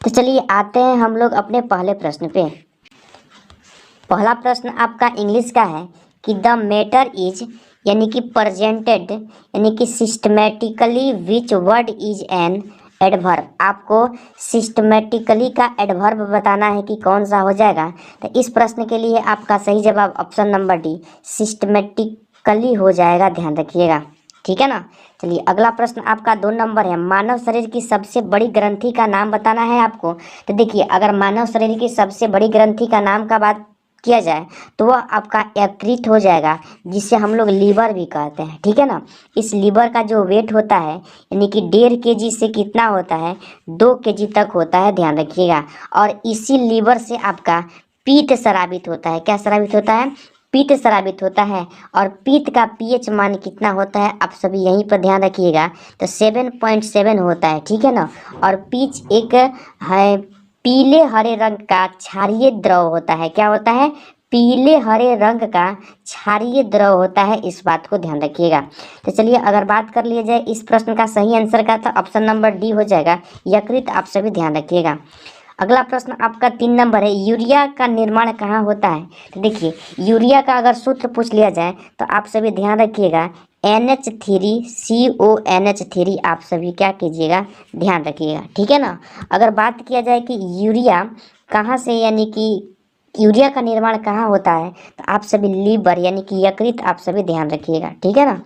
तो चलिए आते हैं हम लोग अपने पहले प्रश्न पे। पहला प्रश्न आपका इंग्लिश का है कि द मैटर इज यानी कि प्रेजेंटेड यानी कि systematically which word is an adverb. आपको सिस्टमेटिकली का एडवर्ब बताना है कि कौन सा हो जाएगा। तो इस प्रश्न के लिए आपका सही जवाब ऑप्शन नंबर डी सिस्टमेटिकली हो जाएगा, ध्यान रखिएगा, ठीक है ना। चलिए अगला प्रश्न आपका 2 नंबर है। मानव शरीर की सबसे बड़ी ग्रंथि का नाम बताना है आपको। तो देखिए अगर मानव शरीर की सबसे बड़ी ग्रंथि का नाम का बात किया जाए तो वह आपका यकृत हो जाएगा, जिसे हम लोग लीवर भी कहते हैं, ठीक है ना। इस लीवर का जो वेट होता है यानी कि 1.5 kg से कितना होता है, 2 kg तक होता है, ध्यान रखिएगा। और इसी लीवर से आपका पीत स्रावित होता है। क्या स्रावित होता है? पीत स्रावित होता है। और पीत का पीएच मान कितना होता है, आप सभी यहीं पर ध्यान रखिएगा। तो 7.7 होता है, ठीक है ना। और पीच एक है पीले हरे रंग का क्षारीय द्रव होता है। क्या होता है? पीले हरे रंग का क्षारीय द्रव होता है, इस बात को ध्यान रखिएगा। तो चलिए अगर बात कर लिया जाए इस प्रश्न का सही आंसर का, तो ऑप्शन नंबर डी हो जाएगा यकृत, आप सभी ध्यान रखिएगा। अगला प्रश्न आपका 3 नंबर है। यूरिया का निर्माण कहाँ होता है? तो देखिए यूरिया का अगर सूत्र पूछ लिया जाए तो आप सभी ध्यान रखिएगा NH3CONH3, आप सभी क्या कीजिएगा, ध्यान रखिएगा, ठीक है ना। अगर बात किया जाए कि यूरिया कहाँ से यानी कि यूरिया का निर्माण कहाँ होता है, तो आप सभी लीवर यानी कि यकृत, आप सभी ध्यान रखिएगा, ठीक है ना।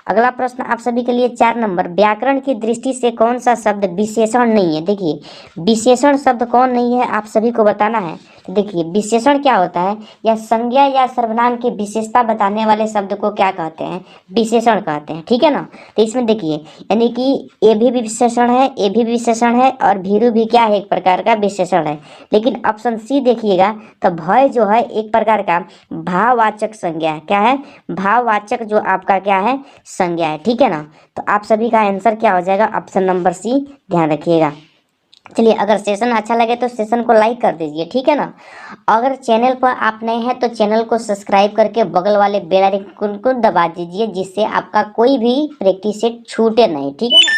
अगला प्रश्न आप सभी के लिए 4 नंबर। व्याकरण की दृष्टि से कौन सा शब्द विशेषण नहीं है? देखिए विशेषण शब्द कौन नहीं है, आप सभी को बताना है। तो देखिए विशेषण क्या होता है, या संज्ञा या सर्वनाम की विशेषता बताने वाले शब्द को क्या कहते हैं, विशेषण कहते हैं, ठीक है ना। तो इसमें देखिए यानी कि ए भी विशेषण है, ए भी विशेषण है, और भीरू भी क्या है, एक प्रकार का विशेषण है। लेकिन ऑप्शन सी देखिएगा तो भय जो है एक प्रकार का भाववाचक संज्ञा है। क्या है? भाववाचक जो आपका क्या है, संज्ञा है, ठीक है ना। तो आप सभी का आंसर क्या हो जाएगा, ऑप्शन नंबर सी, ध्यान रखिएगा। चलिए अगर सेशन अच्छा लगे तो सेशन को लाइक कर दीजिए, ठीक है ना। अगर चैनल पर आप नए हैं तो चैनल को सब्सक्राइब करके बगल वाले बेल आइकन को दबा दीजिए, जिससे आपका कोई भी प्रैक्टिस सेट छूटे नहीं, ठीक है ना।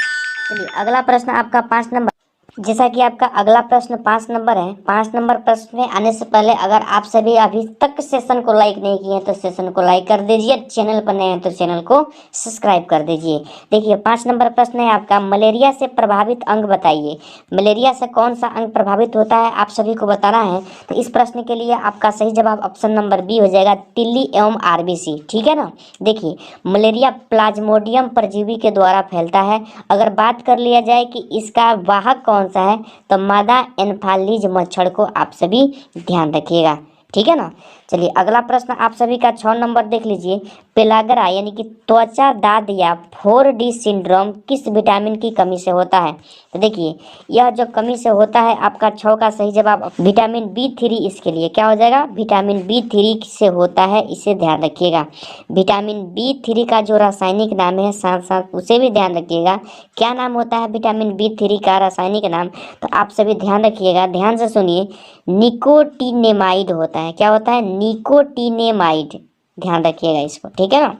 चलिए अगला प्रश्न आपका 5 नंबर। जैसा कि आपका अगला प्रश्न 5 नंबर है। 5 नंबर प्रश्न में आने से पहले अगर आप सभी अभी तक सेशन को लाइक नहीं किए हैं तो सेशन को लाइक कर दीजिए, चैनल पर नए हैं तो चैनल को सब्सक्राइब कर दीजिए। देखिए 5 नंबर प्रश्न है आपका, मलेरिया से प्रभावित अंग बताइए। मलेरिया से कौन सा अंग प्रभावित होता है, आप सभी को बताना है। तो इस प्रश्न के लिए आपका सही जवाब ऑप्शन नंबर बी हो जाएगा, तिल्ली एवं आरबीसी, ठीक है ना। देखिए मलेरिया प्लाज्मोडियम परजीवी के द्वारा फैलता है। अगर बात कर लिया जाए कि इसका वाहक कौन सा है, तो मादा एन्फालिज मच्छर को आप सभी ध्यान रखिएगा, ठीक है ना। चलिए अगला प्रश्न आप सभी का 6 नंबर देख लीजिए। पेलाग्रा यानी कि त्वचा दाद या 4D सिंड्रोम किस विटामिन की कमी से होता है? तो देखिए यह जो कमी से होता है, आपका 6 का सही जवाब विटामिन B3, इसके लिए क्या हो जाएगा, विटामिन B3 से होता है, इसे ध्यान रखिएगा। विटामिन B3 का जो रासायनिक नाम है, साथ साथ उसे भी ध्यान रखिएगा। क्या नाम होता है विटामिन B3 का रासायनिक नाम? तो आप सभी ध्यान रखिएगा, ध्यान से सुनिए, निकोटिनेमाइड होता है। क्या होता है? निकोटिनेमाइड, ध्यान रखिएगा इसको, ठीक है ना।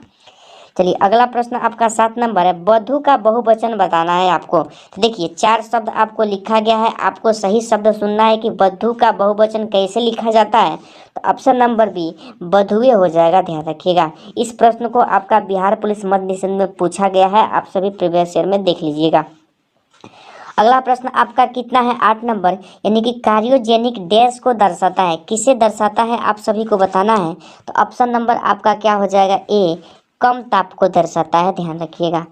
चलिए अगला प्रश्न आपका 7 नंबर है। वधु का बहुवचन बताना है आपको। तो देखिए 4 शब्द आपको लिखा गया है, आपको सही शब्द सुनना है कि वधु का बहुवचन कैसे लिखा जाता है। तो ऑप्शन नंबर बी वधुए हो जाएगा, ध्यान रखिएगा। इस प्रश्न को आपका बिहार पुलिस मध्य निषेध में पूछा गया है, आप सभी प्रीवियस ईयर में देख लीजिएगा। अगला प्रश्न आपका कितना है, 8 नंबर, यानी कि कार्योजेनिक डैश को दर्शाता है, किसे दर्शाता है, आप सभी को बताना है। तो ऑप्शन नंबर आपका क्या हो जाएगा, ए कम ताप को दर्शाता है, ध्यान रखिएगा।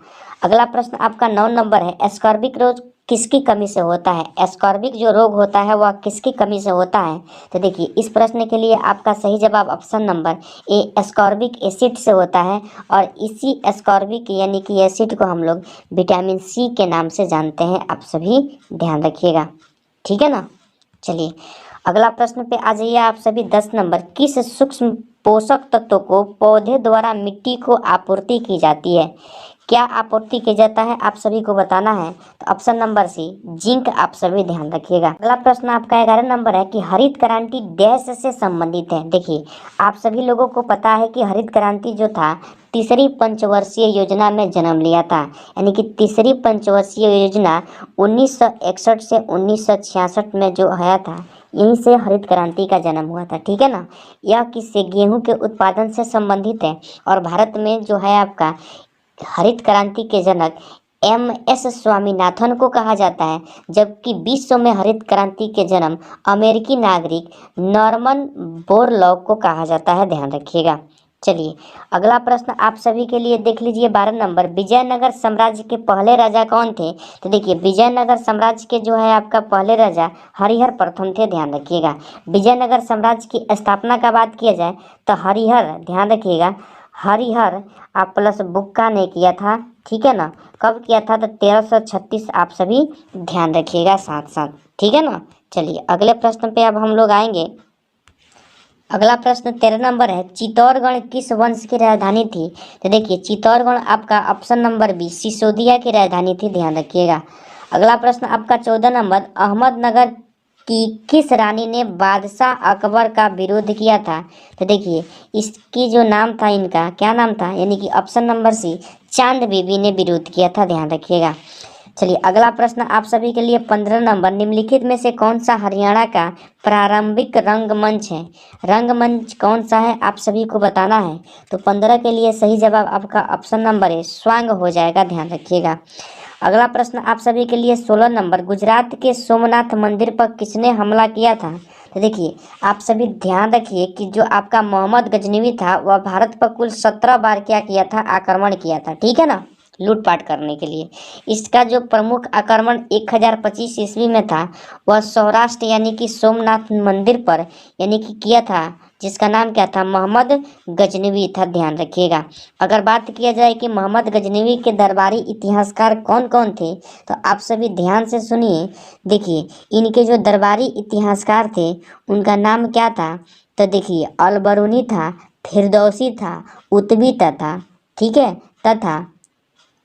अगला प्रश्न आपका 9 नंबर है। एस्कॉर्बिक रोग किसकी कमी से होता है? एस्कॉर्बिक जो रोग होता है वह किसकी कमी से होता है? तो देखिए इस प्रश्न के लिए आपका सही जवाब ऑप्शन नंबर ए एस्कॉर्बिक एसिड से होता है। और इसी एस्कॉर्बिक यानी कि एसिड को हम लोग विटामिन सी के नाम से जानते हैं, आप सभी ध्यान रखिएगा, ठीक है ना। चलिए अगला प्रश्न पे आ जाइए आप सभी। 10 नंबर, किस सूक्ष्म पोषक तत्व को पौधे द्वारा मिट्टी को आपूर्ति की जाती है? क्या आपूर्ति किया जाता है, आप सभी को बताना है। तो ऑप्शन नंबर सी जिंक, आप सभी ध्यान रखिएगा। अगला प्रश्न आपका 11 नंबर है कि हरित क्रांति डैश से संबंधित है। देखिए, आप सभी लोगों को पता है कि हरित क्रांति जो था तीसरी पंचवर्षीय योजना में जन्म लिया था, यानी कि तीसरी पंचवर्षीय योजना 1961 से 1966 में जो आया था, यहीं से हरित क्रांति का जन्म हुआ था। ठीक है ना। यह किससे, गेहूं के उत्पादन से संबंधित है। और भारत में जो है आपका हरित क्रांति के जनक एम.एस. स्वामीनाथन को कहा जाता है, जबकि विश्व में हरित क्रांति के जन्म अमेरिकी नागरिक नॉर्मन बोरलॉग को कहा जाता है। ध्यान रखिएगा। चलिए, अगला प्रश्न आप सभी के लिए देख लीजिए 12 नंबर, विजयनगर साम्राज्य के पहले राजा कौन थे। तो देखिए, विजयनगर साम्राज्य के जो है आपका पहले राजा हरिहर प्रथम थे। ध्यान रखिएगा। विजयनगर साम्राज्य की स्थापना का बात किया जाए तो हरिहर, ध्यान रखिएगा, हरिहर आप प्लस बुक्का ने किया था। ठीक है ना। कब किया था, तो 1336, आप सभी ध्यान रखिएगा साथ साथ। ठीक है ना। चलिए, अगले प्रश्न पे अब हम लोग आएंगे। अगला प्रश्न 13 नंबर है, चित्तौड़गढ़ किस वंश की राजधानी थी। तो देखिए, चित्तौड़गढ़ आपका ऑप्शन नंबर बी सिसोदिया की राजधानी थी। ध्यान रखिएगा। अगला प्रश्न आपका 14 नंबर, अहमदनगर की किस रानी ने बादशाह अकबर का विरोध किया था। तो देखिए, इसकी जो नाम था, इनका क्या नाम था, यानी कि ऑप्शन नंबर सी चांद बीबी ने विरोध किया था। ध्यान रखिएगा। चलिए, अगला प्रश्न आप सभी के लिए 15 नंबर, निम्नलिखित में से कौन सा हरियाणा का प्रारंभिक रंगमंच है। रंगमंच कौन सा है, आप सभी को बताना है। तो 15 के लिए सही जवाब आपका ऑप्शन नंबर है स्वांग हो जाएगा। ध्यान रखिएगा। अगला प्रश्न आप सभी के लिए 16 नंबर, गुजरात के सोमनाथ मंदिर पर किसने हमला किया था। तो देखिए, आप सभी ध्यान रखिए कि जो आपका मोहम्मद गजनवी था, वह भारत पर कुल 17 बार क्या किया था, आक्रमण किया था। ठीक है ना, लूटपाट करने के लिए। इसका जो प्रमुख आक्रमण 1025 ईस्वी में था, वह सौराष्ट्र यानी कि सोमनाथ मंदिर पर यानी कि किया था, जिसका नाम क्या था, मोहम्मद गजनवी था। ध्यान रखिएगा। अगर बात किया जाए कि मोहम्मद गजनवी के दरबारी इतिहासकार कौन कौन थे, तो आप सभी ध्यान से सुनिए। देखिए, इनके जो दरबारी इतिहासकार थे, उनका नाम क्या था। तो देखिए, अलबरूनी था, फिरदौसी था, उतबी था, ठीक है, तथा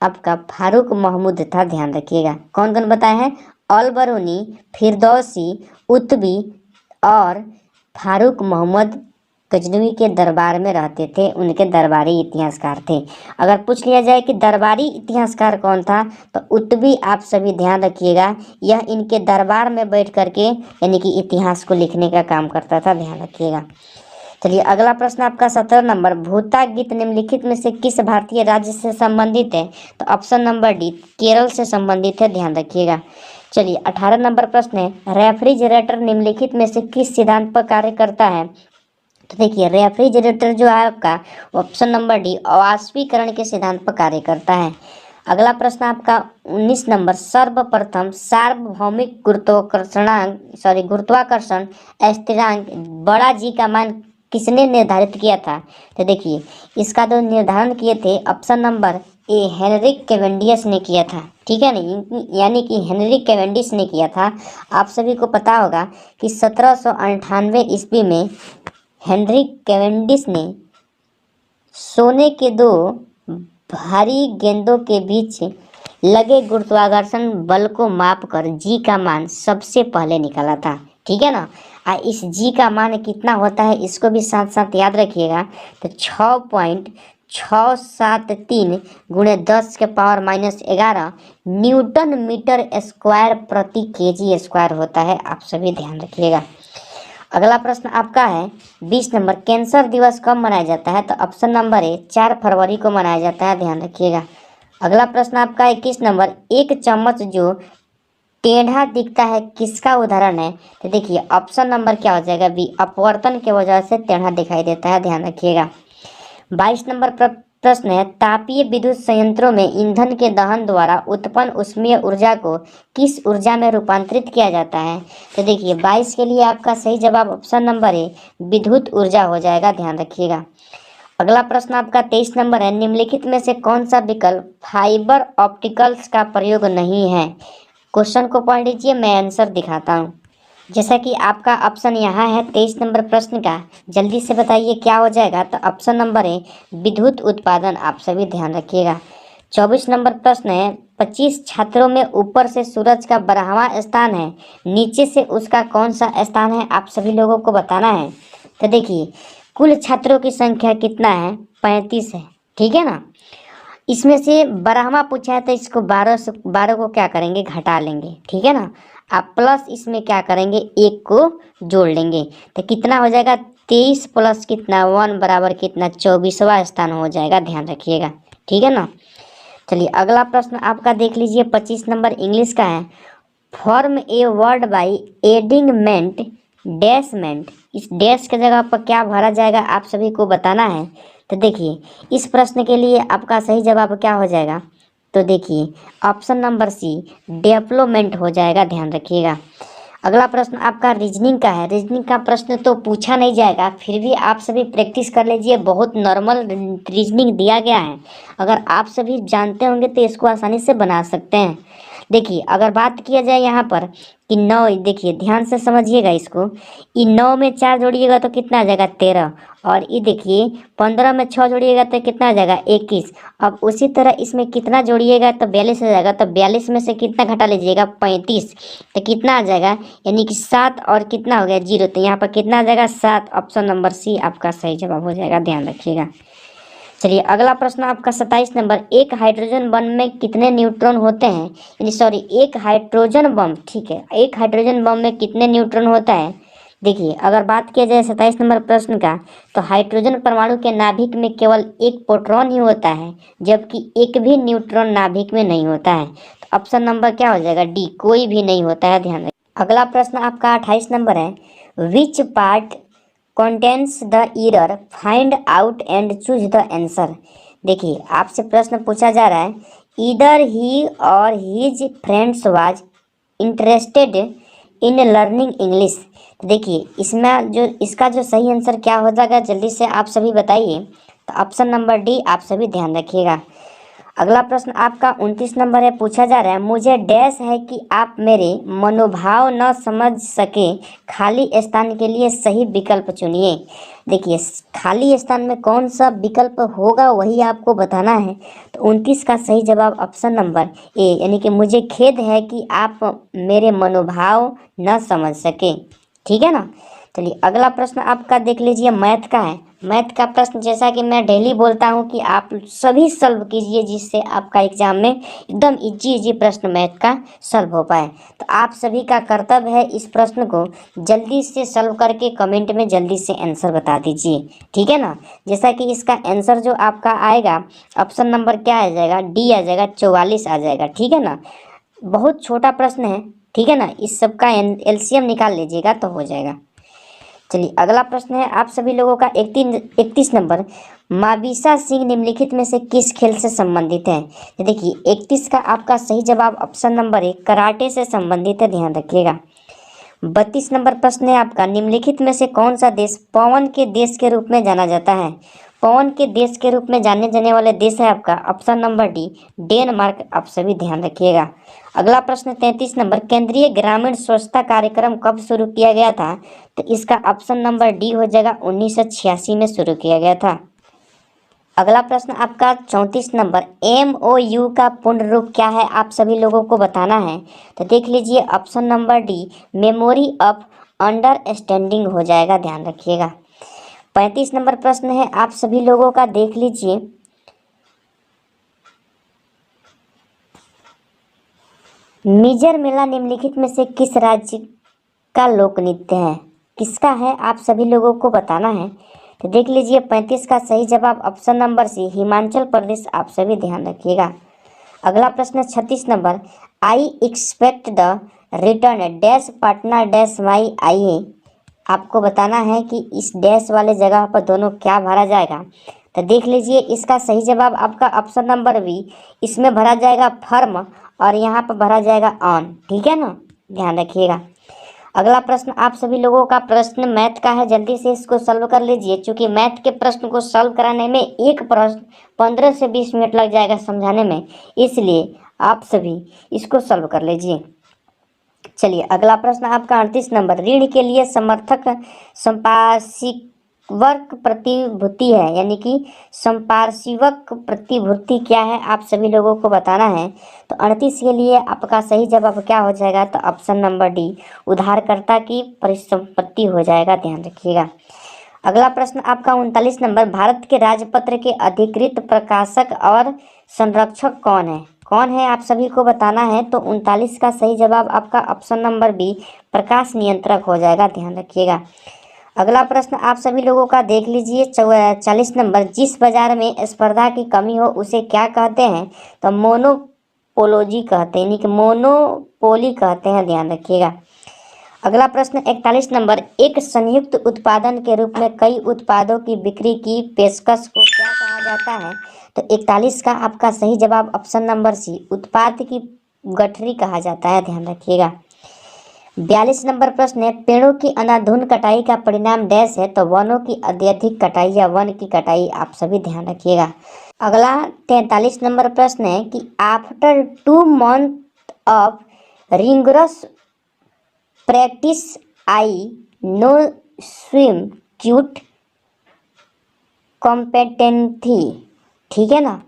आपका फारूक महमूद था। ध्यान रखिएगा। कौन कौन बताए हैं, अलबरूनी, फिरदौसी, उतबी और फारूक मोहम्मद गजनवी के दरबार में रहते थे, उनके दरबारी इतिहासकार थे। अगर पूछ लिया जाए कि दरबारी इतिहासकार कौन था, तो उतबी, आप सभी ध्यान रखिएगा, यह इनके दरबार में बैठ करके यानी कि इतिहास को लिखने का काम करता था। ध्यान रखिएगा। चलिए, अगला प्रश्न आपका 17 नंबर, भूता गीत निम्नलिखित में से किस भारतीय राज्य से संबंधित है। तो ऑप्शन नंबर डी केरल से संबंधित है। ध्यान रखिएगा। चलिए, 18 नंबर प्रश्न है, रेफ्रिजरेटर निम्नलिखित में से किस सिद्धांत पर कार्य करता है। तो देखिए, रेफ्रिजरेटर जो है आपका ऑप्शन नंबर डी अवाष्पीकरण के सिद्धांत पर कार्य करता है। अगला प्रश्न आपका 19 नंबर, सर्वप्रथम सार्वभौमिक गुरुत्वाकर्षण स्थिरांक बड़ा जी का मान किसने निर्धारित किया था। तो देखिए, इसका जो निर्धारण किए थे option number A Henrik Cavendish ने किया था। ठीक है ना, यानी कि हेनरिक कैवेंडिश ने किया था। आप सभी को पता होगा कि 1798 ईस्वी में हेनरिक कैवेंडिश ने सोने के दो भारी गेंदों के बीच लगे गुरुत्वाकर्षण बल को मापकर जी का मान सबसे पहले निकाला था। ठीक है ना। इस जी का मान कितना होता है, इसको भी साथ साथ याद रखिएगा। तो 6.673 गुणे 10 के पावर -11 न्यूटन मीटर स्क्वायर प्रति केजी स्क्वायर होता है। आप सभी ध्यान रखिएगा। अगला प्रश्न आपका है 20 नंबर, कैंसर दिवस कब मनाया जाता है। तो ऑप्शन नंबर ए 4 फरवरी को मनाया जाता है। ध्यान रखिएगा। अगला प्रश्न आपका 21 नंबर, एक चम्मच जो टेढ़ा दिखता है किसका उदाहरण है। तो देखिए, ऑप्शन नंबर क्या हो जाएगा, बी अपवर्तन के वजह से टेढ़ा दिखाई देता है। ध्यान रखिएगा। 22 नंबर प्रश्न है, तापीय विद्युत संयंत्रों में ईंधन के दहन द्वारा उत्पन्न ऊष्मीय ऊर्जा को किस ऊर्जा में रूपांतरित किया जाता है। तो देखिए, 22 के लिए आपका सही जवाब ऑप्शन नंबर ए विद्युत ऊर्जा हो जाएगा। ध्यान रखिएगा। अगला प्रश्न आपका 23 नंबर है, निम्नलिखित में से कौन सा विकल्प फाइबर ऑप्टिकल्स का प्रयोग नहीं है। क्वेश्चन को पढ़ लीजिए, मैं आंसर दिखाता हूँ। जैसा कि आपका ऑप्शन यहाँ है 23 नंबर प्रश्न का, जल्दी से बताइए क्या हो जाएगा। तो ऑप्शन नंबर है विद्युत उत्पादन। आप सभी ध्यान रखिएगा। 24 नंबर प्रश्न है, 25 छात्रों में ऊपर से सूरज का 12वां स्थान है, नीचे से उसका कौन सा स्थान है, आप सभी लोगों को बताना है। तो देखिए कुल छात्रों की संख्या कितना है, 35 है, ठीक है ना। इसमें से 12वां पूछा है तो इसको 12 को क्या करेंगे, घटा लेंगे, ठीक है ना। आप प्लस इसमें क्या करेंगे, एक को जोड़ लेंगे, तो कितना हो जाएगा, 23 प्लस कितना 1 बराबर कितना 24वां स्थान हो जाएगा, ध्यान रखिएगा, ठीक है ना। चलिए अगला प्रश्न आपका देख लीजिए, 25 नंबर इंग्लिश का है। Form a word by adding ment dash ment, इस डैश के जगह पर क्या भरा जाएगा, आप सभी को बताना है। तो देखिए इस प्रश्न के लिए आपका सही जवाब क्या हो जाएगा, तो देखिए ऑप्शन नंबर सी डेवलपमेंट हो जाएगा, ध्यान रखिएगा। अगला प्रश्न आपका रीजनिंग का है। रीजनिंग का प्रश्न तो पूछा नहीं जाएगा, फिर भी आप सभी प्रैक्टिस कर लीजिए, बहुत नॉर्मल रीजनिंग दिया गया है। अगर आप सभी जानते होंगे तो इसको आसानी से बना सकते हैं। देखिए अगर बात किया जाए यहाँ पर कि 9, देखिए ध्यान से समझिएगा इसको, ये 9 में 4 जोड़िएगा तो कितना आ जाएगा 13, और ये देखिए 15 में 6 जोड़िएगा तो कितना आ जाएगा 21। अब उसी तरह इसमें कितना जोड़िएगा तो 42 आ जाएगा, तो 42 में से कितना घटा लीजिएगा 35, तो कितना आ जाएगा, यानी कि 7 और कितना हो गया 0, तो यहाँ पर कितना आ जाएगा 7, ऑप्शन नंबर सी आपका सही जवाब हो जाएगा, ध्यान रखिएगा। चलिए अगला प्रश्न आपका 27 नंबर, एक हाइड्रोजन बम में कितने न्यूट्रॉन होते हैं, यानी सॉरी एक हाइड्रोजन बम, ठीक है, एक हाइड्रोजन बम में कितने न्यूट्रॉन होता है। देखिए अगर बात किया जाए 27 नंबर प्रश्न का, तो हाइड्रोजन परमाणु के नाभिक में केवल एक प्रोटॉन ही होता है, जबकि एक भी न्यूट्रॉन नाभिक में नहीं होता है। तो ऑप्शन नंबर क्या हो जाएगा, डी, कोई भी नहीं होता है, ध्यान रखिए। अगला प्रश्न आपका 28 नंबर है, which part contains the error, find out and choose the answer. देखिए आपसे प्रश्न पूछा जा रहा है, ईदर ही और his friends was interested in learning English. देखिए इसमें जो इसका जो सही आंसर क्या हो जाएगा, जल्दी से आप सभी बताइए। तो ऑप्शन नंबर डी आप सभी ध्यान रखिएगा। अगला प्रश्न आपका 29 नंबर है, पूछा जा रहा है, मुझे डैश है कि आप मेरे मनोभाव न समझ सके, खाली स्थान के लिए सही विकल्प चुनिए। देखिए खाली स्थान में कौन सा विकल्प होगा वही आपको बताना है। तो 29 का सही जवाब ऑप्शन नंबर ए, यानी कि मुझे खेद है कि आप मेरे मनोभाव न समझ सके, ठीक है ना। चलिए अगला प्रश्न आपका देख लीजिए, मैथ का है। मैथ का प्रश्न जैसा कि मैं डेली बोलता हूं कि आप सभी सॉल्व कीजिए, जिससे आपका एग्जाम में एकदम इजी प्रश्न मैथ का सॉल्व हो पाए। तो आप सभी का कर्तव्य है इस प्रश्न को जल्दी से सॉल्व करके कमेंट में जल्दी से आंसर बता दीजिए, ठीक है ना। जैसा कि इसका आंसर जो आपका आएगा, ऑप्शन नंबर क्या आ जाएगा, डी आ जाएगा, 44 आ जाएगा, ठीक है ना। बहुत छोटा प्रश्न है, ठीक है ना, इस सब का एलसीएम निकाल लीजिएगा तो हो जाएगा। चलिए अगला प्रश्न है आप सभी लोगों का 31 नंबर, माविसा सिंह निम्नलिखित में से किस खेल से संबंधित है। तो देखिए 31 का आपका सही जवाब ऑप्शन नंबर ए, कराटे से संबंधित है, ध्यान रखिएगा। 32 नंबर प्रश्न है आपका, निम्नलिखित में से कौन सा देश पवन के देश के रूप में जाना जाता है। पवन के देश के रूप में जाने जाने वाले देश है आपका ऑप्शन नंबर डी, डेनमार्क, आप सभी ध्यान रखिएगा। अगला प्रश्न 33 नंबर, केंद्रीय ग्रामीण स्वच्छता कार्यक्रम कब शुरू किया गया था। तो इसका ऑप्शन नंबर डी हो जाएगा, 1986 में शुरू किया गया था। अगला प्रश्न आपका 34 नंबर, MOU का पूर्ण रूप क्या है, आप सभी लोगों को बताना है। तो देख लीजिए option number D, memory of understanding हो जाएगा, ध्यान रखिएगा। 35 नंबर प्रश्न है आप सभी लोगों का, देख लीजिए, मिजर मेला निम्नलिखित में से किस राज्य का लोक नृत्य है, किसका है, आप सभी लोगों को बताना है। तो देख लीजिए 35 का सही जवाब option number C, Himachal Pradesh, आप सभी ध्यान रखिएगा। अगला प्रश्न 36 number, I expect the return dash partner dash my I a. आपको बताना है कि इस डैश वाले जगह पर दोनों क्या भरा जाएगा। तो देख लीजिए इसका सही जवाब आपका ऑप्शन नंबर बी, इसमें भरा जाएगा फर्म और यहाँ पर भरा जाएगा ऑन, ठीक है ना, ध्यान रखिएगा। अगला प्रश्न आप सभी लोगों का प्रश्न मैथ का है, जल्दी से इसको सॉल्व कर लीजिए, क्योंकि मैथ के प्रश्न को सॉल्व कराने में एक प्रश्न 15 से 20 मिनट लग जाएगा समझाने में, इसलिए आप सभी इसको सॉल्व कर लीजिए। चलिए अगला प्रश्न आपका 38 नंबर, ऋण के लिए समर्थक संपार्श्विक वर्क प्रतिभूति है, यानी कि संपार्श्विक प्रतिभूति क्या है आप सभी लोगों को बताना है। तो 38 के लिए आपका सही जवाब क्या हो जाएगा, तो ऑप्शन नंबर डी उधारकर्ता की परिसंपत्ति हो जाएगा, ध्यान रखिएगा। अगला प्रश्न आपका 39 नंबर, भारत के राजपत्र के अधिकृत प्रकाशक और संरक्षक कौन है, कौन है आप सभी को बताना है। तो 39 का सही जवाब आपका ऑप्शन नंबर बी प्रकाश नियंत्रक हो जाएगा, ध्यान रखिएगा। अगला प्रश्न आप सभी लोगों का देख लीजिए 40 नंबर, जिस बाजार में स्पर्धा की कमी हो उसे क्या कहते हैं, तो मोनोपोलोजी कहते हैं, यानी कि मोनोपोली कहते हैं, ध्यान रखिएगा। अगला प्रश्न 41 नंबर, एक संयुक्त उत्पादन के रूप में कई उत्पादों की बिक्री की पेशकश को क्या कहा जाता है। तो 41 का आपका सही जवाब ऑप्शन नंबर सी उत्पाद की गठरी कहा जाता है, ध्यान रखिएगा। 42 नंबर प्रश्न है, पेड़ों की अंधाधुंध कटाई का परिणाम डैश है, तो वनों की अत्यधिक कटाई या वन की कटाई, आप सभी ध्यान रखिएगा। अगला 43 नंबर प्रश्न है कि after 2 month of rigorous practice I know swim quite competently, ठीक है ना।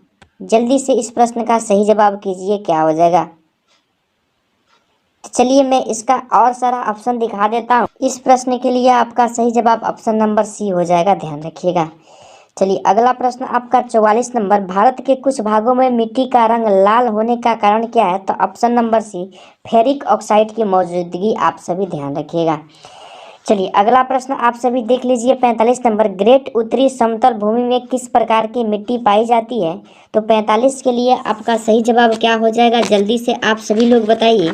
जल्दी से इस प्रश्न का सही जवाब कीजिए, क्या हो जाएगा। चलिए मैं इसका और सारा ऑप्शन दिखा देता हूँ। इस प्रश्न के लिए आपका सही जवाब ऑप्शन नंबर सी हो जाएगा, ध्यान रखिएगा। चलिए अगला प्रश्न आपका 44 नंबर, भारत के कुछ भागों में मिट्टी का रंग लाल होने का कारण क्या है, तो option number C ferric oxide की मौजूदगी, आप सभी ध्यान रखिएगा। चलिए अगला प्रश्न आप सभी देख लीजिए 45 नंबर, ग्रेट उत्तरी समतल भूमि में किस प्रकार की मिट्टी पाई जाती है। तो 45 के लिए आपका सही जवाब क्या हो जाएगा, जल्दी से आप सभी लोग बताइए।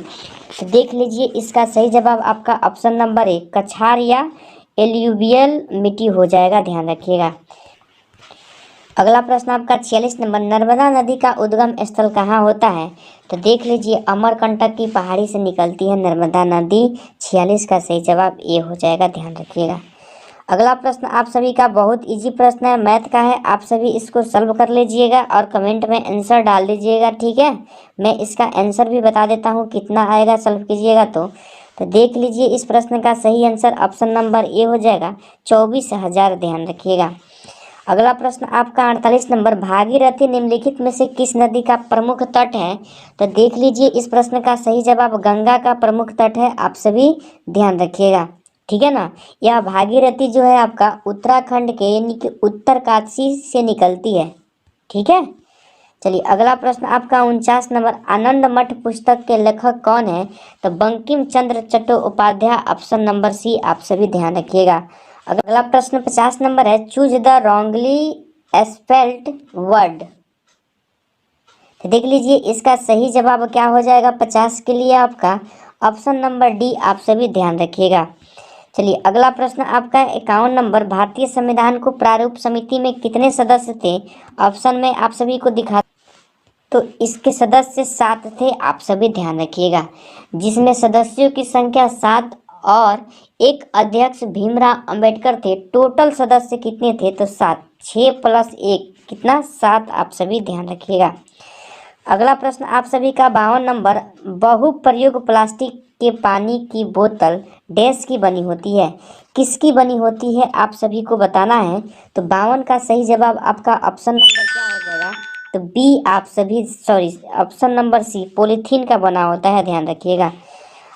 तो देख लीजिए इसका सही जवाब आपका ऑप्शन नंबर ए कछार या एल्यूवियल मिट्टी हो जाएगा, ध्यान रखिएगा। अगला प्रश्न आपका 46 नंबर, नर्मदा नदी का उद्गम स्थल कहाँ होता है। तो देख लीजिए अमरकंटक की पहाड़ी से निकलती है नर्मदा नदी, 46 का सही जवाब ए हो जाएगा, ध्यान रखिएगा। अगला प्रश्न आप सभी का बहुत इजी प्रश्न है, मैथ का है, आप सभी इसको सॉल्व कर लीजिएगा और कमेंट में आंसर डाल दीजिएगा, ठीक है। मैं इसका आंसर भी बता देता हूँ कितना आएगा, सॉल्व कीजिएगा। तो देख लीजिए इस प्रश्न का सही आंसर ऑप्शन नंबर ए हो जाएगा 24,000, ध्यान रखिएगा। अगला प्रश्न आपका 48 नंबर, भागीरथी निम्नलिखित में से किस नदी का प्रमुख तट है। तो देख लीजिए इस प्रश्न का सही जवाब गंगा का प्रमुख तट है, आप सभी ध्यान रखिएगा, ठीक है ना। यह भागीरथी जो है आपका उत्तराखंड के यानी कि उत्तरकाशी से निकलती है, ठीक है। चलिए अगला प्रश्न आपका 49 नंबर, आनंद मठ पुस्तक के लेखक कौन है। तो बंकिम चंद्र चट्टोपाध्याय, ऑप्शन नंबर सी, आप सभी ध्यान रखिएगा। अगला प्रश्न 50 नंबर है, choose the wrongly spelled word. तो देख लीजिए इसका सही जवाब क्या हो जाएगा 50 के लिए आपका ऑप्शन नंबर डी, आप सभी ध्यान रखिएगा। चलिए अगला प्रश्न आपका 51 नंबर, भारतीय संविधान को प्रारूप समिति में कितने सदस्य थे। ऑप्शन में आप सभी को दिखा, तो इसके सदस्य 7 थे, आप सभी ध्यान रखिएगा, जिसमें सदस्यों की संख्या 7 और एक अध्यक्ष भीमराव अंबेडकर थे। टोटल सदस्य कितने थे, तो 7, 6 + 1 कितना 7, आप सभी ध्यान रखिएगा। अगला प्रश्न आप सभी का 52 नंबर, बहुप्रयोग प्लास्टिक के पानी की बोतल डैश की बनी होती है, किसकी बनी होती है, आप सभी को बताना है। तो 52 का सही जवाब आपका ऑप्शन नंबर क्या हो जाएगा, तो बी, आप सभी ऑप्शन नंबर सी पॉलीथीन का बना होता है, ध्यान रखिएगा।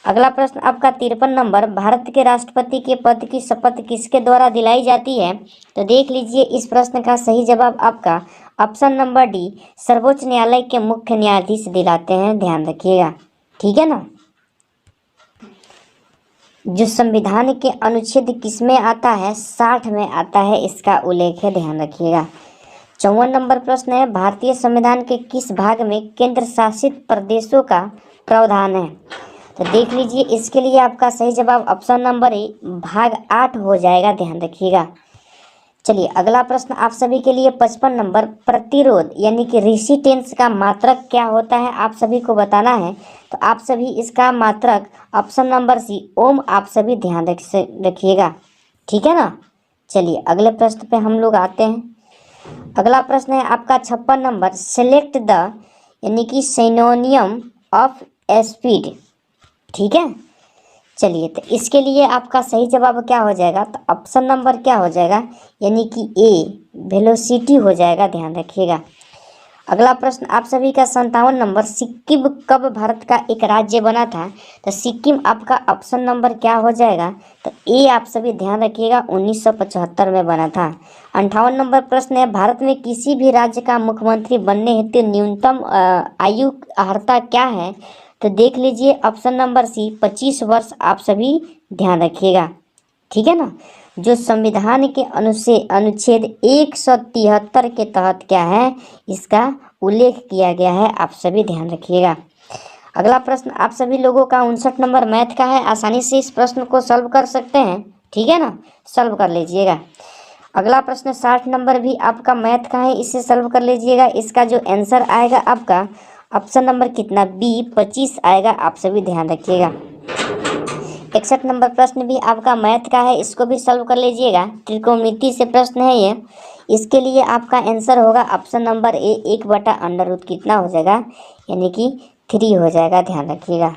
अगला प्रश्न आपका 53 नंबर, भारत के राष्ट्रपति के पद की शपथ किसके द्वारा दिलाई जाती है। तो देख लीजिए इस प्रश्न का सही जवाब आपका ऑप्शन नंबर डी सर्वोच्च न्यायालय के मुख्य न्यायाधीश दिलाते हैं, ध्यान रखिएगा, ठीक है ना। जो संविधान के अनुच्छेद किस में आता है, 60 में आता है, इसका उल्लेख है, ध्यान रखिएगा। 54 नंबर प्रश्न है, भारतीय संविधान के किस भाग में केंद्र शासित प्रदेशों का प्रावधान है। तो देख लीजिए इसके लिए आपका सही जवाब ऑप्शन नंबर ए भाग 8 हो जाएगा, ध्यान रखिएगा। चलिए अगला प्रश्न आप सभी के लिए 55 नंबर, प्रतिरोध यानी कि रेसिस्टेंस का मात्रक क्या होता है, आप सभी को बताना है। तो आप सभी इसका मात्रक ऑप्शन नंबर सी ओम, आप सभी ध्यान रखिएगा, ठीक है ना। चलिए अगले प्रश्न पे हम लोग आते हैं। अगला प्रश्न है आपका 56 नंबर, सेलेक्ट द यानी कि सिनोनियम ऑफ स्पीड, ठीक है। चलिए, तो इसके लिए आपका सही जवाब क्या हो जाएगा, तो ऑप्शन नंबर क्या हो जाएगा, यानी कि ए वेलोसिटी हो जाएगा, ध्यान रखिएगा। अगला प्रश्न आप सभी का 57 नंबर, सिक्किम कब भारत का एक राज्य बना था, तो सिक्किम आपका ऑप्शन नंबर क्या हो जाएगा, तो ए आप सभी ध्यान रखिएगा 1975 में बना था। 58 नंबर प्रश्न है, भारत में किसी भी राज्य का मुख्यमंत्री बनने हेतु न्यूनतम आयु अर्हता क्या है, तो देख लीजिए ऑप्शन नंबर सी 25 वर्ष आप सभी ध्यान रखिएगा, ठीक है ना। जो संविधान के अनुच्छेद 173 के तहत क्या है, इसका उल्लेख किया गया है, आप सभी ध्यान रखिएगा। अगला प्रश्न आप सभी लोगों का 59 नंबर मैथ का है, आसानी से इस प्रश्न को सॉल्व कर सकते हैं, ठीक है ना, सॉल्व कर लीजिएगा। अगला प्रश्न 60 नंबर भी आपका मैथ का है, इसे सॉल्व कर लीजिएगा। इसका जो आंसर आएगा आपका ऑप्शन नंबर कितना, बी 25 आएगा, आप सभी ध्यान रखिएगा। 61 नंबर प्रश्न भी आपका मैथ का है, इसको भी सॉल्व कर लीजिएगा। त्रिकोणमिति से प्रश्न है ये, इसके लिए आपका आंसर होगा ऑप्शन नंबर ए 1/√, कितना हो जाएगा, यानी कि 3 हो जाएगा, ध्यान रखिएगा।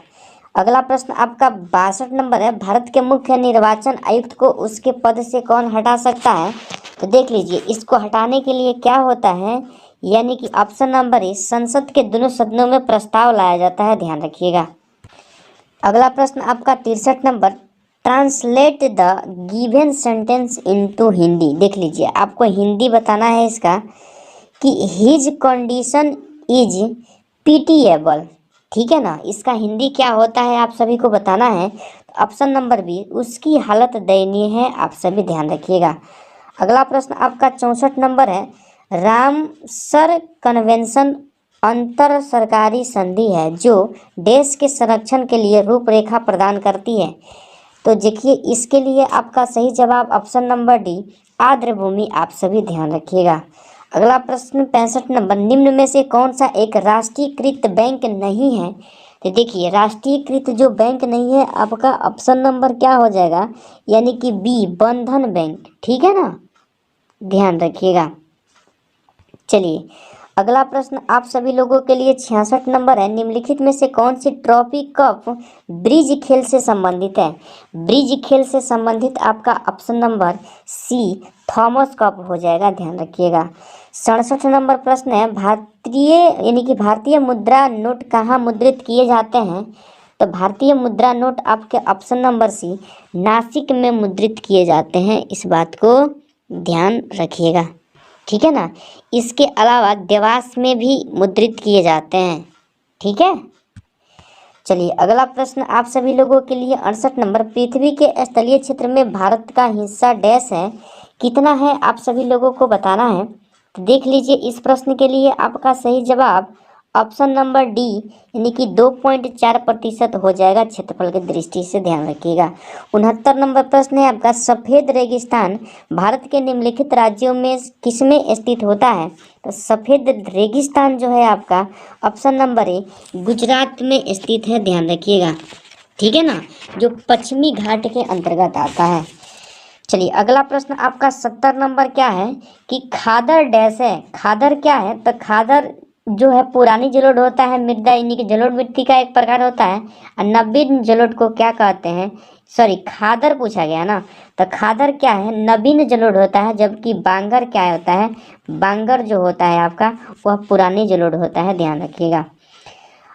अगला प्रश्न आपका 62 नंबर है, भारत के मुख्य निर्वाचन आयुक्त को उसके पद से कौन हटा सकता है, तो देख लीजिए इसको हटाने के लिए क्या होता है, यानी कि ऑप्शन नंबर ए संसद के दोनों सदनों में प्रस्ताव लाया जाता है, ध्यान रखिएगा। अगला प्रश्न आपका 63 number, translate the given sentence into Hindi. देख लीजिए आपको हिंदी बताना है इसका कि हिज कंडीशन इज पीटीएबल, ठीक है ना, इसका हिंदी क्या होता है आप सभी को बताना है। ऑप्शन नंबर बी उसकी हालत दयनीय है, आप सभी ध्यान रखिएगा। अगला प्रश्न आपका 64 नंबर है, रामसर कन्वेंशन अंतर सरकारी संधि है जो देश के संरक्षण के लिए रूपरेखा प्रदान करती है, तो देखिए इसके लिए आपका सही जवाब ऑप्शन नंबर डी आर्द्र भूमि, आप सभी ध्यान रखिएगा। अगला प्रश्न 65 नंबर, निम्न में से कौन सा एक राष्ट्रीयकृत बैंक नहीं है, तो देखिए राष्ट्रीयकृत जो बैंक नहीं है आपका ऑप्शन नंबर क्या हो जाएगा, यानी कि बी बंधन बैंक, ठीक है ना, ध्यान रखिएगा। चलिए अगला प्रश्न आप सभी लोगों के लिए 66 नंबर है, निम्नलिखित में से कौन सी ट्रॉफी कप ब्रिज खेल से संबंधित है, ब्रिज खेल से संबंधित आपका option number C Thomas Cup हो जाएगा, ध्यान रखिएगा। 67 नंबर प्रश्न है, भारतीय यानी कि भारतीय मुद्रा नोट कहाँ मुद्रित किए जाते हैं, तो भारतीय मुद्रा नोट आपके ऑप्शन नंबर सी नासिक में मुद्रित किए जाते हैं, इस बात को ध्यान रखिएगा, ठीक है ना। इसके अलावा देवास में भी मुद्रित किए जाते हैं, ठीक है। चलिए अगला प्रश्न आप सभी लोगों के लिए 68 नंबर, पृथ्वी के स्थलीय क्षेत्र में भारत का हिस्सा डैश है, कितना है आप सभी लोगों को बताना है। तो देख लीजिए इस प्रश्न के लिए आपका सही जवाब ऑप्शन नंबर डी यानी कि 2.4% हो जाएगा क्षेत्रफल की दृष्टि से, ध्यान रखिएगा। 69 नंबर प्रश्न है आपका, सफ़ेद रेगिस्तान भारत के निम्नलिखित राज्यों में किसमें स्थित होता है, तो सफ़ेद रेगिस्तान जो है आपका ऑप्शन नंबर ए गुजरात में स्थित है, ध्यान रखिएगा, ठीक है ना, जो पश्चिमी घाट के अंतर्गत आता है। चलिए अगला प्रश्न आपका 70 नंबर क्या है कि खादर डैश है, खादर क्या है, तो खादर जो है पुरानी जलोढ़ होता है, मृदा यानी कि जलोढ़ मिट्टी का एक प्रकार होता है, और नवीन जलोढ़ को क्या कहते हैं, सॉरी खादर पूछा गया ना, तो खादर क्या है, नवीन जलोढ़ होता है, जबकि बांगर क्या होता है, बांगर जो होता है आपका वह पुरानी जलोढ़ होता है, ध्यान रखिएगा।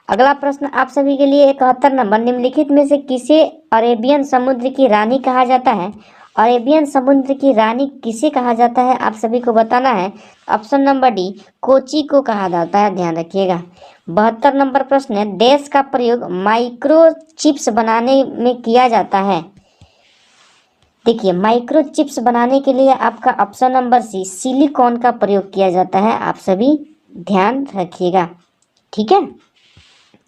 अगला प्रश्न आप सभी के लिए 71 नंबर, निम्नलिखित में से किसे अरेबियन समुद्र की रानी कहा जाता है, अरेबियन समुद्र की रानी किसे कहा जाता है आप सभी को बताना है। ऑप्शन नंबर डी कोची को कहा जाता है, ध्यान रखिएगा। 72 नंबर प्रश्न है, देश का प्रयोग माइक्रोचिप्स बनाने में किया जाता है। देखिए माइक्रोचिप्स बनाने के लिए आपका ऑप्शन नंबर सी सिलिकॉन का प्रयोग किया जाता है, आप सभी ध्यान रखिएगा, ठीक है।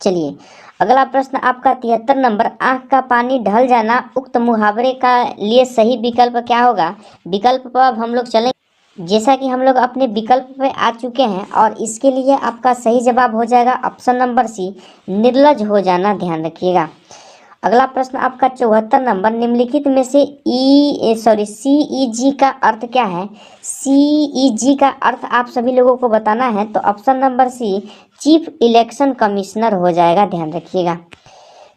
चलिए अगला प्रश्न आपका 73 नंबर, आंख का पानी ढल जाना उक्त मुहावरे का लिए सही विकल्प क्या होगा। विकल्प पर अब हम लोग चलें, जैसा कि हम लोग अपने विकल्प पे आ चुके हैं, और इसके लिए आपका सही जवाब हो जाएगा ऑप्शन नंबर सी निर्लज हो जाना, ध्यान रखिएगा। अगला प्रश्न आपका 74 नंबर, निम्नलिखित में से CEG का अर्थ क्या है। CEG का अर्थ आप सभी लोगों को बताना है, तो option number C chief election commissioner हो जाएगा, ध्यान रखिएगा।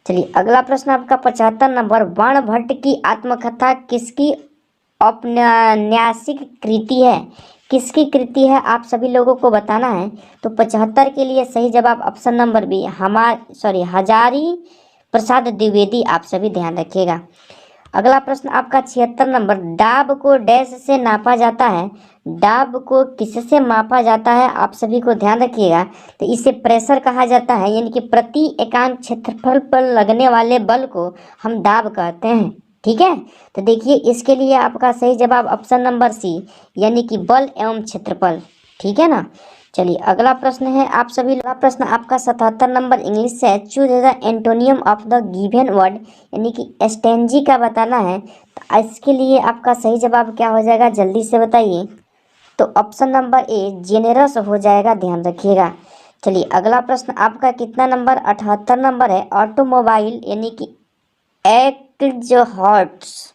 चलिए अगला प्रश्न आपका 75 नंबर, बाणभट्ट की आत्मकथा किसकी औपन्यासिक कृति है? किसकी कृति है आप सभी लोगों को बताना है। तो 75 के लिए सही जवाब option number B Hazari Prasad Dwivedi, आप सभी ध्यान रखिएगा। अगला प्रश्न आपका 76 नंबर, डाब को डैश से नापा जाता है? डाब को किससे मापा जाता है आप सभी को ध्यान रखिएगा। तो इसे प्रेशर कहा जाता है, यानी कि प्रति एकांक क्षेत्रफल पर लगने वाले बल को हम दाब कहते हैं। ठीक है, तो देखिए इसके लिए आपका सही जवाब ऑप्शन नंबर सी, यानी कि बल एवं क्षेत्रफल। ठीक है ना। चलिए अगला प्रश्न है आप सभी, अगला प्रश्न आपका 77 नंबर इंग्लिश से है, choose the antonym of the given word, यानी कि स्टेंजी का बताना है। तो इसके लिए आपका सही जवाब क्या हो जाएगा, जल्दी से बताइए। तो ऑप्शन नंबर ए जेनेरस हो जाएगा, ध्यान रखिएगा। चलिए अगला प्रश्न आपका कितना नंबर, 78 नंबर है, ऑटोमोबाइल यानी कि एक्जहॉट्स,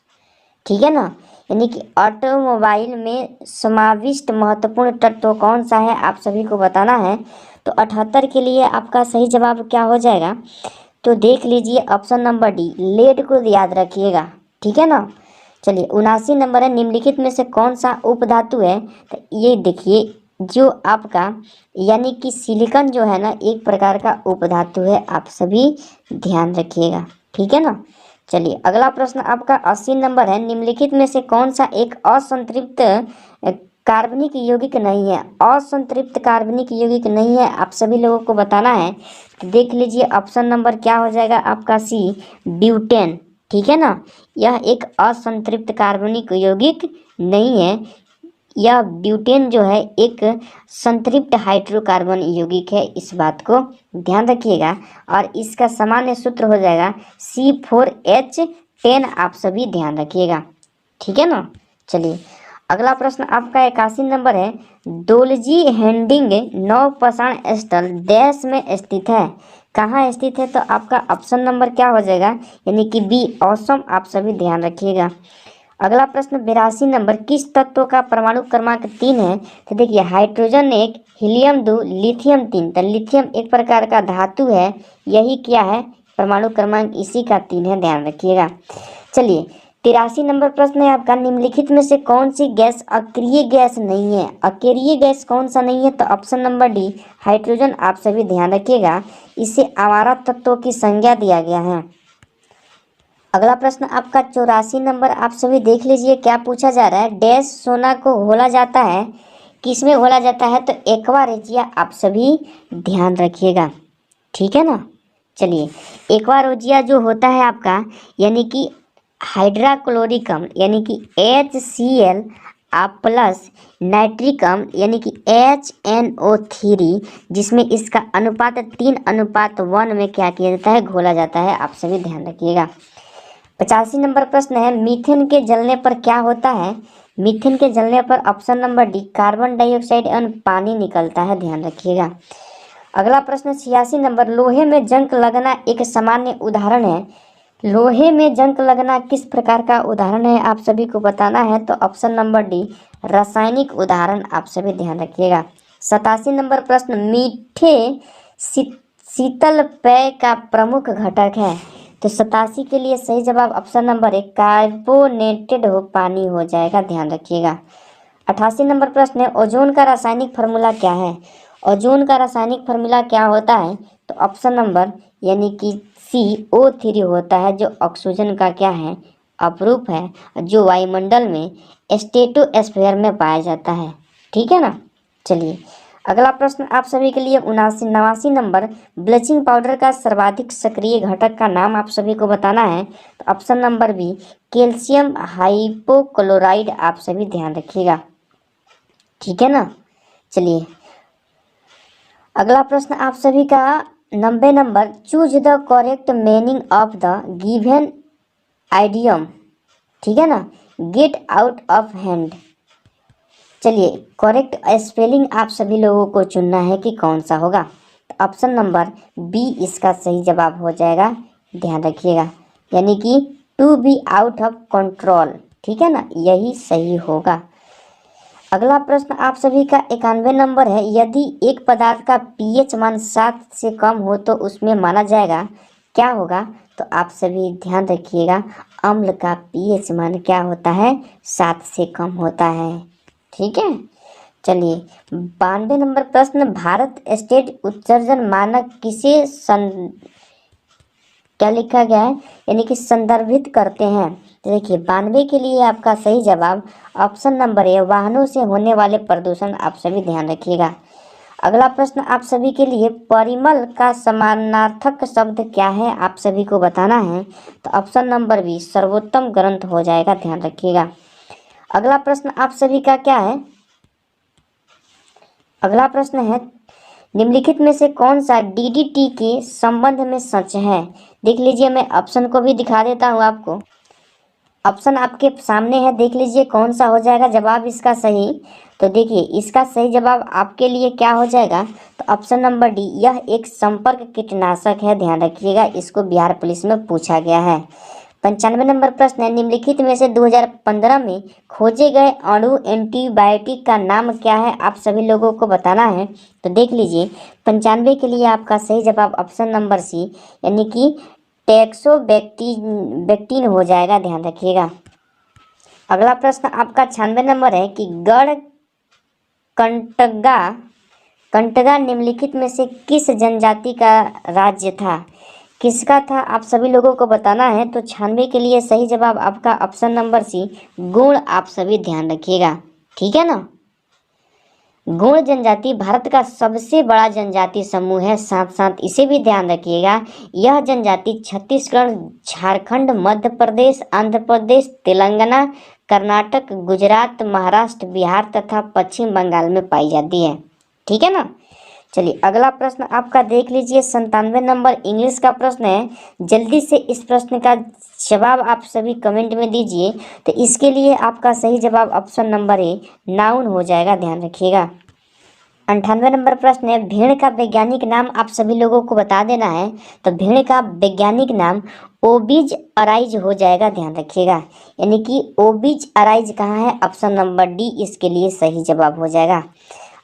ठीक है ना, यानी कि ऑटोमोबाइल में समाविष्ट महत्वपूर्ण तत्व कौन सा है आप सभी को बताना है। तो 78 के लिए आपका सही जवाब क्या हो जाएगा, तो देख लीजिए ऑप्शन नंबर डी, लेड को याद रखिएगा। ठीक है ना। चलिए 79 नंबर है, निम्नलिखित में से कौन सा उपधातु है? तो ये देखिए जो आपका यानी कि सिलिकॉन जो है ना एक प्रकार का उपधातु है, आप सभी ध्यान रखिएगा। ठीक है ना। चलिए अगला प्रश्न आपका 80 नंबर है, निम्नलिखित में से कौन सा एक असंतृप्त कार्बनिक यौगिक नहीं है? असंतृप्त कार्बनिक यौगिक नहीं है, आप सभी लोगों को बताना है। तो देख लीजिए ऑप्शन नंबर क्या हो जाएगा आपका सी, ब्यूटेन। ठीक है ना, यह एक असंतृप्त कार्बनिक यौगिक नहीं है। यह ब्यूटेन जो है एक संतृप्त हाइड्रोकार्बन यौगिक है, इस बात को ध्यान रखिएगा। और इसका सामान्य सूत्र हो जाएगा C4H10, आप सभी ध्यान रखिएगा। ठीक है ना। चलिए अगला प्रश्न आपका 81 नंबर है, दोलजी हैंडिंग नौपाषाण स्थल देश में स्थित है? कहाँ स्थित है? तो आपका ऑप्शन नंबर क्या हो जाएगा, यानी कि बी असम, आप सभी ध्यान रखिएगा। अगला प्रश्न 82 नंबर, किस तत्व का परमाणु क्रमांक 3 है? तो देखिए हाइड्रोजन 1, हीलियम 2, लिथियम 3। तो लिथियम एक प्रकार का धातु है, यही क्या है, परमाणु क्रमांक इसी का 3 है, ध्यान रखिएगा। चलिए 83 नंबर प्रश्न है आपका, निम्नलिखित में से कौन सी गैस अक्रिय गैस नहीं है? अक्रिय गैस कौन सा नहीं है? तो ऑप्शन नंबर डी हाइड्रोजन, आप सभी ध्यान रखिएगा। इसे आवारा तत्वों की संज्ञा दिया गया है। अगला प्रश्न आपका 84 नंबर, आप सभी देख लीजिए क्या पूछा जा रहा है, डैश सोना को घोला जाता है, किसमें घोला जाता है? तो एक्वा रेजिया, आप सभी ध्यान रखिएगा। ठीक है ना। चलिए एक्वा रेजिया जो होता है आपका यानी कि हाइड्राक्लोरिकम यानी कि HCl आप प्लस नाइट्रिकम यानी कि HNO3, जिसमें इसका अनुपात 3:1 में क्या किया जाता है, घोला जाता है, आप सभी ध्यान रखिएगा। 85 नंबर प्रश्न है, मीथेन के जलने पर क्या होता है? मीथेन के जलने पर option number D carbon dioxide एवं पानी निकलता है, ध्यान रखिएगा। अगला प्रश्न 86 नंबर, लोहे में जंग लगना एक सामान्य उदाहरण है। लोहे में जंग लगना किस प्रकार का उदाहरण है, आप सभी को बताना है। तो ऑप्शन नंबर डी रासायनिक उदाहरण, आप सभी ध्यान रखिएगा। 87 नंबर प्रश्न, मीठे शीतल पेय का प्रमुख घटक है? तो 87 के लिए सही जवाब ऑप्शन नंबर 1 कार्बोनेटेड पानी हो जाएगा, ध्यान रखिएगा। 88 नंबर प्रश्न है, ओजोन का रासायनिक फार्मूला क्या है? ओजोन का रासायनिक फार्मूला क्या होता है? तो ऑप्शन नंबर यानी कि CO3 होता है, जो ऑक्सीजन का क्या है, अपरूप है, जो वायुमंडल में स्ट्रेटोस्फीयर में पाया जाता है। ठीक है ना। चलिए अगला प्रश्न आप सभी के लिए 89 नंबर, ब्लीचिंग पाउडर का सर्वाधिक सक्रिय घटक का नाम आप सभी को बताना है। तो option number B calcium hypochloride, आप सभी ध्यान रखिएगा। ठीक है ना। चलिए अगला प्रश्न आप सभी का 90 number, choose the correct meaning of the given idiom, ठीक है ना, गेट आउट ऑफ हैंड। चलिए करेक्ट स्पेलिंग आप सभी लोगों को चुनना है कि कौन सा होगा। तो ऑप्शन नंबर बी इसका सही जवाब हो जाएगा, ध्यान रखिएगा, यानी कि to be out of control. ठीक है ना, यही सही होगा। अगला प्रश्न आप सभी का 91 नंबर है, यदि एक पदार्थ का pH मान 7 से कम हो तो उसमें माना जाएगा क्या होगा? तो आप सभी ध्यान रखिएगा, अम्ल का पीएच मान क्या होता है, 7 से कम होता है। ठीक है, चलिए 92 नंबर प्रश्न, भारत स्टेट उत्सर्जन मानक किसे क्या लिखा गया है, यानी कि संदर्भित करते हैं। तो देखिए 92 के लिए आपका सही जवाब ऑप्शन नंबर ए, वाहनों से होने वाले प्रदूषण। आप सभी ध्यान रखिएगा। अगला प्रश्न आप सभी के लिए, परिमल का समानार्थक शब्द क्या है, आप सभी को बताना है। तो ऑप्शन नंबर बी, सर्वोत्तम ग्रंथ हो जाएगा, ध्यान रखिएगा। अगला प्रश्न आप सभी का क्या है, अगला प्रश्न है, निम्नलिखित में से कौन सा डीडीटी के संबंध में सच है। देख लीजिए, मैं ऑप्शन को भी दिखा देता हूँ आपको। ऑप्शन आपके सामने है, देख लीजिए कौन सा हो जाएगा जवाब इसका सही। तो देखिए इसका सही जवाब आपके लिए क्या हो जाएगा, तो ऑप्शन नंबर डी, यह एक संपर्क कीटनाशक है, ध्यान रखिएगा। इसको बिहार पुलिस में पूछा गया है। 95 नंबर प्रश्न है, निम्नलिखित में से 2015 में खोजे गए अणु एंटीबायोटिक का नाम क्या है, आप सभी लोगों को बताना है। तो देख लीजिए 95 के लिए आपका सही जवाब ऑप्शन नंबर सी, यानी कि टैक्सोबैक्टीन हो जाएगा, ध्यान रखिएगा। अगला प्रश्न आपका 96 नंबर है कि गढ़ कंटगा कंटगा निम्नलिखित में से किस जनजाति का राज्य था, किसका था, आप सभी लोगों को बताना है। तो 96 के लिए सही जवाब आपका ऑप्शन नंबर सी, गुण। आप सभी ध्यान रखिएगा, ठीक है ना। गौड़ जनजाति भारत का सबसे बड़ा जनजाति समूह है, साथ साथ इसे भी ध्यान रखिएगा। यह जनजाति छत्तीसगढ़, झारखंड, मध्य प्रदेश, आंध्र प्रदेश, तेलंगाना, कर्नाटक, गुजरात, महाराष्ट्र, बिहार तथा पश्चिम बंगाल में पाई जाती है, ठीक है ना। चलिए अगला प्रश्न आपका देख लीजिए, 97 नंबर इंग्लिश का प्रश्न है। जल्दी से इस प्रश्न का जवाब आप सभी कमेंट में दीजिए। तो इसके लिए आपका सही जवाब ऑप्शन नंबर ए, नाउन हो जाएगा, ध्यान रखिएगा। 98 नंबर प्रश्न है, भेड़ का वैज्ञानिक नाम आप सभी लोगों को बता देना है। तो भेड़ का वैज्ञानिक नाम ओबिज अराइज हो जाएगा, ध्यान रखिएगा। यानी कि ओबिज अराइज कहाँ है, ऑप्शन नंबर डी इसके लिए सही जवाब हो जाएगा।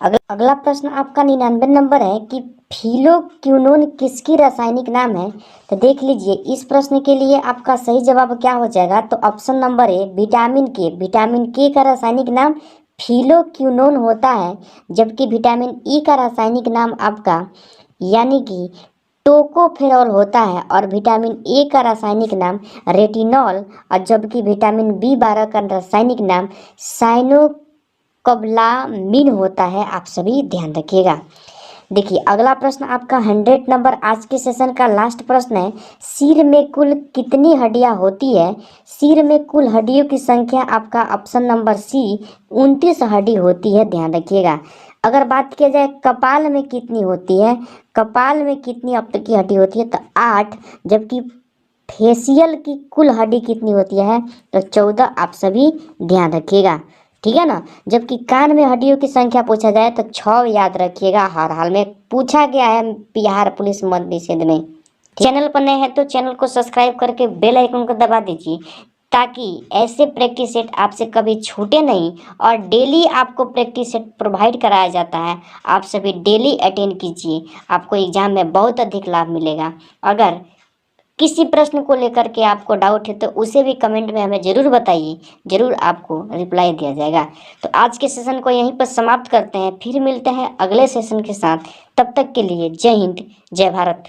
अगला प्रश्न आपका 99 नंबर है कि फिलोक्विनोन किसकी रासायनिक नाम है। तो देख लीजिए इस प्रश्न के लिए आपका सही जवाब क्या हो जाएगा, तो ऑप्शन नंबर ए, विटामिन के। विटामिन के का रासायनिक नाम फिलोक्विनोन होता है, जबकि विटामिन ई का रासायनिक नाम आपका यानी कि टोकोफेरॉल होता है, और विटामिन ए का रासायनिक नाम रेटिनॉल, और जबकि विटामिन बी12 का रासायनिक नाम साइनोकोबालामिन होता है। आप सभी ध्यान रखिएगा। देखिए अगला प्रश्न आपका 100 नंबर आज के सेशन का लास्ट प्रश्न है, सिर में कुल कितनी हड्डियां होती है। सिर में कुल हड्डियों की संख्या आपका ऑप्शन नंबर सी, 29 हड्डी होती है, ध्यान रखिएगा। अगर बात किया जाए कपाल में कितनी होती है, कपाल में कितनी अब तक की हड्डी होती है, तो 8, जबकि फेशियल की कुल हड्डी कितनी होती है, तो 14। आप सभी ध्यान रखिएगा, ठीक है ना। जबकि कान में हड्डियों की संख्या पूछा जाए तो 6 याद रखिएगा, हर हाल में पूछा गया है बिहार पुलिस मद्य निषेध में। चैनल पर नए हैं तो चैनल को सब्सक्राइब करके बेल आइकन को दबा दीजिए, ताकि ऐसे प्रैक्टिस सेट आपसे कभी छूटे नहीं। और डेली आपको प्रैक्टिस सेट प्रोवाइड कराया जाता है, आप सभी डेली अटेंड कीजिए, आपको एग्जाम में बहुत अधिक लाभ मिलेगा। अगर किसी प्रश्न को लेकर के आपको डाउट है तो उसे भी कमेंट में हमें ज़रूर बताइए, ज़रूर आपको रिप्लाई दिया जाएगा। तो आज के सेशन को यहीं पर समाप्त करते हैं, फिर मिलते हैं अगले सेशन के साथ। तब तक के लिए जय हिंद, जय भारत।